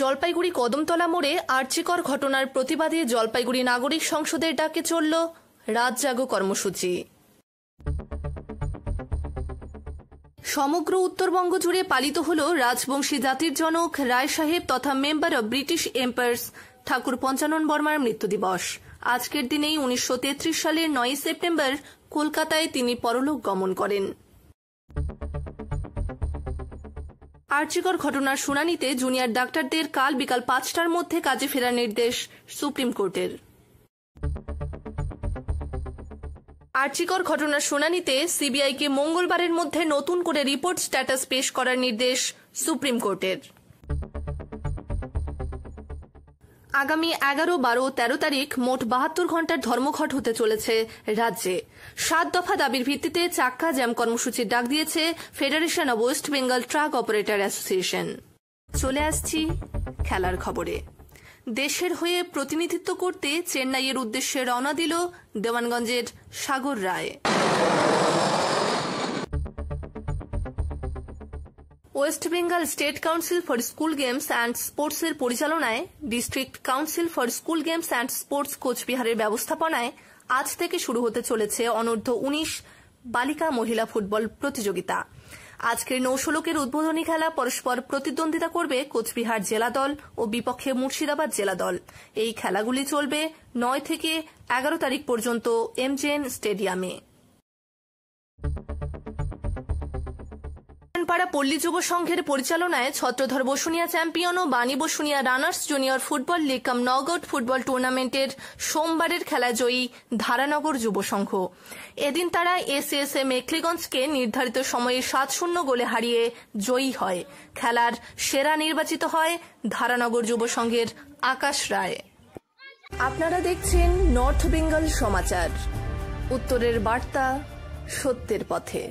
জলপাইগুড়ি কদমতলা মোড়ে আর্চিকর ঘটনার প্রতিবাদে জলপাইগুড়ি নাগরিক সংসদের ডাকে চলল রাত জাগো কর্মসূচি। সমগ্র উত্তরবঙ্গ জুড়ে পালিত হল রাজবংশী জাতির জনক রায় সাহেব তথা মেম্বার অব ব্রিটিশ এম্পায়ার্স ঠাকুর পঞ্চানন বর্মার মৃত্যু দিবস। আজকের দিনেই 1933 সালের 9 সেপ্টেম্বর কলকাতায় তিনি পরলোক গমন করেন। আর্চিকর ঘটনার শুনানিতে জুনিয়র ডাক্তারদের কাল বিকাল 5টার মধ্যে কাজে ফেরার নির্দেশ সুপ্রিম কোর্টের। আর্চিকর ঘটনার শুনানিতে সিবিআইকে মঙ্গলবারের মধ্যে নতুন করে রিপোর্ট স্ট্যাটাস পেশ করার নির্দেশ সুপ্রিম কোর্টের। আগামী 11, 12, 13 তারিখ মোট 72 ঘণ্টার ধর্মঘট হতে চলেছে রাজ্যে। 7 দফা দাবির ভিত্তিতে চাক্কা জ্যাম কর্মসূচির ডাক দিয়েছে federation of West Bengal truck operator association. চলে আসছি খেলার খবরে। দেশের হয়ে প্রতিনিধিত্ব করতে চেন্নাইয়ের উদ্দেশ্যে রওনা দিল দেওয়ানগঞ্জের Sagar Roy. West Bengal State Council for School Games and স্পোর্টসের পরিচালনায় District Council for School Games and Sports কোচবিহারের ব্যবস্থাপনায় আজ থেকে শুরু হতে চলেছে অনূর্ধ্ব 19 বালিকা মহিলা ফুটবল প্রতিযোগিতা। আজকের নৌশোলকের উদ্বোধনী খেলা পরস্পর প্রতিদ্বন্দ্বিতা করবে কোচবিহার জেলা দল ও বিপক্ষে মুর্শিদাবাদ জেলা দল। এই খেলাগুলি চলবে 9 থেকে 11 তারিখ পর্যন্ত এমজেএন স্টেডিয়ামে। পাড়া পল্লী যুব সংঘের পরিচালনায় ছত্রধর বসুনিয়া চ্যাম্পিয়ন ও Bani Basunia runners junior football league cum knockout football টুর্নামেন্টের সোমবারের খেলায় জয়ী ধারানগর যুব সংঘ। এদিন তারা এসএসএ মেখলিগঞ্জকে নির্ধারিত সময়ে 7-0 গোলে হারিয়ে জয়ী হয়। খেলার সেরা নির্বাচিত হয় ধারানগর যুব সংঘের আকাশ রায়। আপনারা দেখছেন নর্থ বেঙ্গল সমাচার, উত্তরের বার্তা সত্যের পথে।